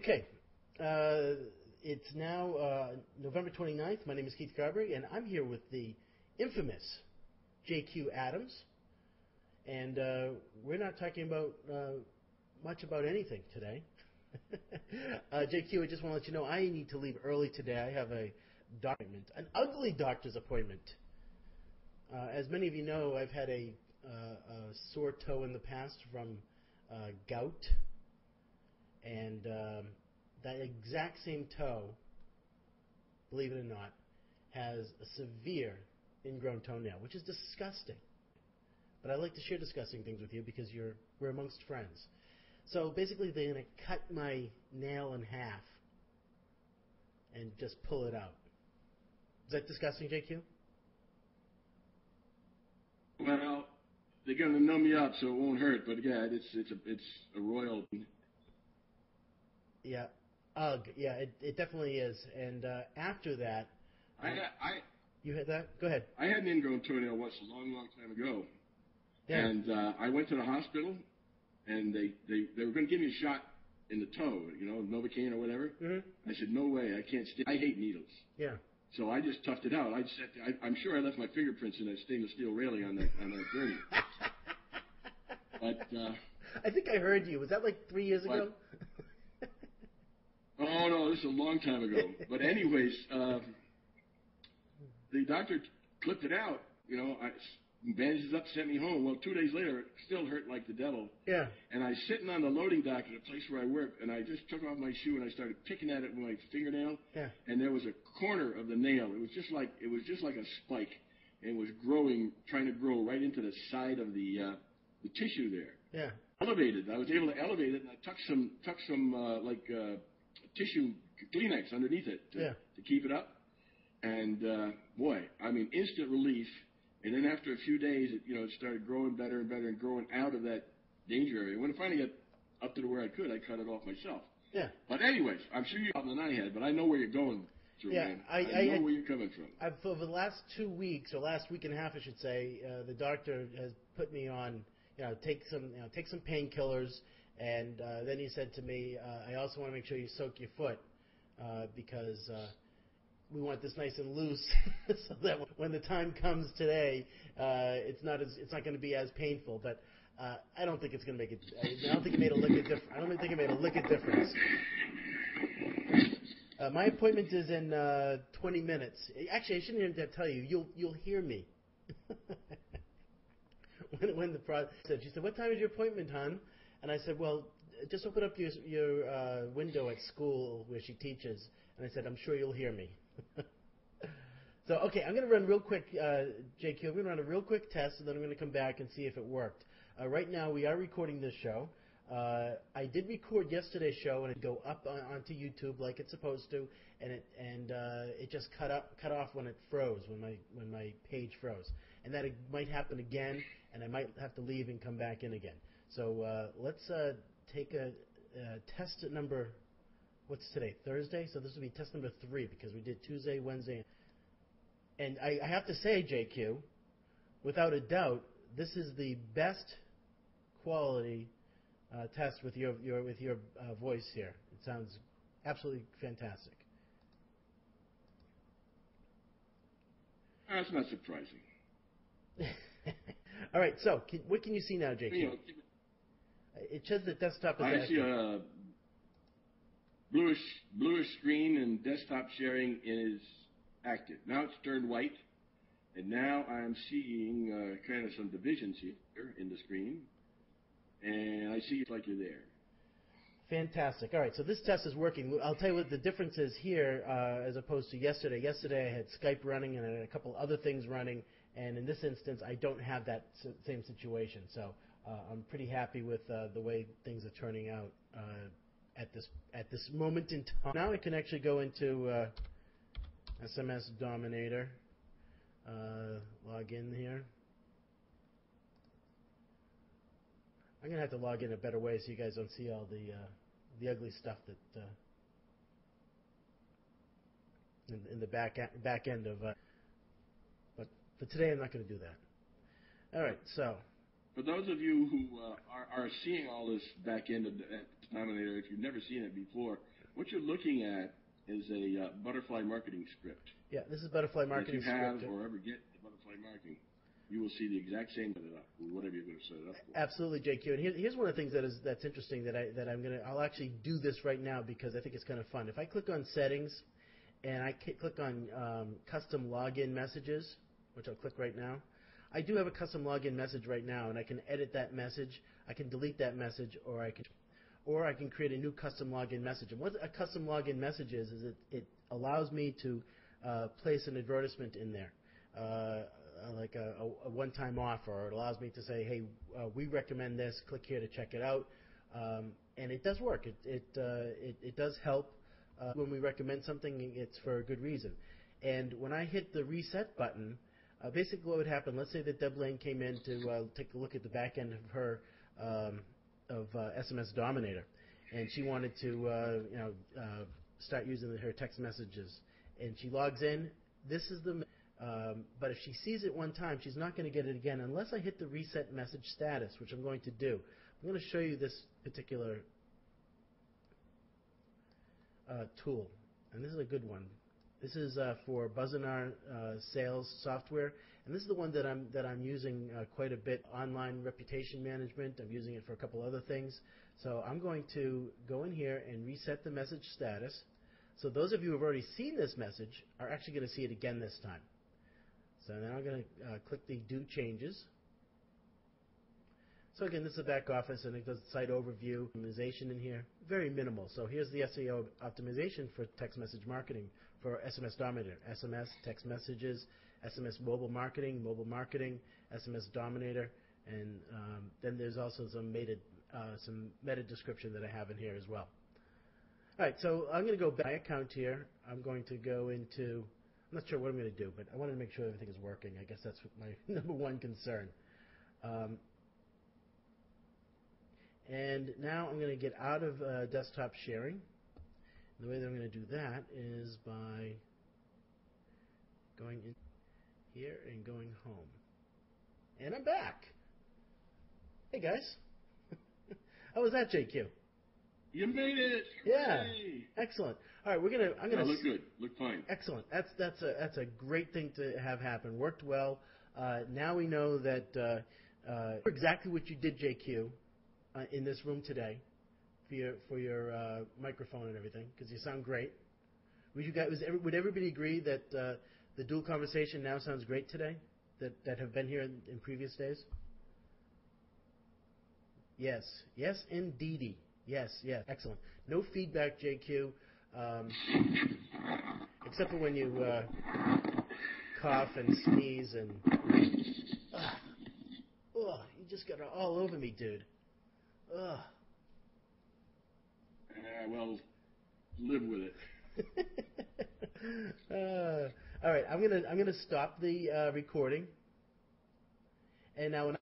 Okay, it's now November 29th. My name is Keith Carberry, and I'm here with the infamous JQ Adams. And we're not talking about much about anything today. JQ, I just want to let you know I need to leave early today. I have a doctor's appointment, an ugly doctor's appointment. As many of you know, I've had a sore toe in the past from gout. And that exact same toe, believe it or not, has a severe ingrown toenail, which is disgusting. But I like to share disgusting things with you because we're amongst friends. So basically, they're going to cut my nail in half and just pull it out. Is that disgusting, JQ? Well, they're going to numb you up so it won't hurt. But yeah, it's a royal. Yeah, ugh. Yeah, it definitely is. And after that, you had that? Go ahead. I had an ingrown toenail once a long time ago. Yeah. And I went to the hospital, and they were going to give me a shot in the toe, Novocaine or whatever. Mm-hmm. I said, no way, I can't I hate needles. Yeah. So I just toughed it out. I'm sure I left my fingerprints in that stainless steel railing on that gurney. But I think I heard you. Was that like 3 years ago? Oh, no, this is a long time ago. But anyways, the doctor clipped it out, bandages up, sent me home. Well, 2 days later, it still hurt like the devil. Yeah. And I was sitting on the loading dock at a place where I work, and I just took off my shoe and I started picking at it with my fingernail. Yeah. And there was a corner of the nail. It was just like a spike, and it was trying to grow right into the side of the tissue there. Yeah. Elevated. I was able to elevate it, and I tucked some tissue Kleenex underneath it to keep it up. And instant relief. And then after a few days, it started growing better and better and growing out of that danger area. When it finally got up to where I could, I cut it off myself. Yeah. But anyways, I'm sure you're problem than I had, but I know where you're going, sir, man. I know where you're coming from. For the last 2 weeks, or last week and a half, I should say, the doctor has put me on, take some painkillers, and then he said to me, I also want to make sure you soak your foot because we want this nice and loose, so that when the time comes today, it's not going to be as painful. But I don't think it's going to make it. I don't think it made a lick of difference. I don't think it made a lick of difference. My appointment is in 20 minutes. Actually, I shouldn't even tell you. You'll hear me. when the said, she said, "What time is your appointment, hon?" And I said, "Well, just open up your window at school where she teaches." And I said, "I'm sure you'll hear me." So, okay, I'm going to run real quick, JQ. I'm going to run a real quick test, and then I'm going to come back and see if it worked. Right now, we are recording this show. I did record yesterday's show, and it go up onto YouTube like it's supposed to, and it just cut off when it froze, when my page froze, and that it might happen again, and I might have to leave and come back in again. So let's take a test at number. What's today? Thursday? So this will be test number 3 because we did Tuesday, Wednesday. And I have to say, JQ, without a doubt, this is the best quality test with your voice here. It sounds absolutely fantastic. That's not surprising. All right, so what can you see now, JQ? It says the desktop is active. I see a bluish screen, and desktop sharing is active. Now it's turned white, and now I'm seeing kind of some divisions here in the screen, and I see it's like you're there. Fantastic. All right, so this test is working. I'll tell you what the difference is here as opposed to yesterday. Yesterday I had Skype running and I had a couple other things running, and in this instance I don't have that same situation. So I'm pretty happy with the way things are turning out at this moment in time. Now I can actually go into SMS Dominator, log in here. I'm going to have to log in a better way so you guys don't see all the ugly stuff that in the back end of. But for today, I'm not going to do that. All right, so. For those of you who are seeing all this back end of the denominator, if you've never seen it before, what you're looking at is a butterfly marketing script. Yeah, this is butterfly marketing script. If you have or ever get the butterfly marketing, you will see the exact same set it up, whatever you're going to set it up for. Absolutely, JQ. And here's one of the things that's interesting I'll actually do this right now because I think it's kind of fun. If I click on settings and I click on custom login messages, which I'll click right now, I do have a custom login message right now, and I can edit that message, I can delete that message, or I can create a new custom login message. And what a custom login message is it allows me to place an advertisement in there, like a one-time offer, or it allows me to say, hey, we recommend this, click here to check it out. And it does work. It does help. When we recommend something, it's for a good reason. And when I hit the reset button, basically what would happen, let's say that Deb Lane came in to take a look at the back end of her SMS Dominator, and she wanted to start using her text messages. And she logs in. This is the but if she sees it one time, she's not going to get it again unless I hit the reset message status, which I'm going to do. I'm going to show you this particular tool, and this is a good one. This is for Buzzinar sales software, and this is the one that I'm using quite a bit. Online reputation management. I'm using it for a couple other things. So I'm going to go in here and reset the message status. So those of you who have already seen this message are actually going to see it again this time. So now I'm going to click the Do Changes. So again, this is the back office, and it does site overview, optimization in here. Very minimal. So here's the SEO optimization for text message marketing for SMS Dominator. SMS, text messages, SMS mobile marketing, SMS Dominator, and then there's also some meta description that I have in here as well. All right, so I'm going to go back to my account here. I'm going to go into, I'm not sure what I'm going to do, but I wanted to make sure everything is working. I guess that's my number one concern. And now I'm going to get out of desktop sharing. And the way that I'm going to do that is by going in here and going home. And I'm back. Hey, guys. How was that, JQ? You made it! Yeah, Hooray! Excellent. All right, I'm gonna look good. Look fine. Excellent. That's a great thing to have happen. Worked well. Now we know that exactly what you did, JQ, in this room today for your microphone and everything, because you sound great. Would everybody agree that the dual conversation now sounds great today? That have been here in previous days? Yes. Yes, indeedy. Yes, excellent. No feedback, JQ, except for when you cough and sneeze and you just got it all over me, dude. Well, live with it. All right, I'm gonna stop the recording, and now when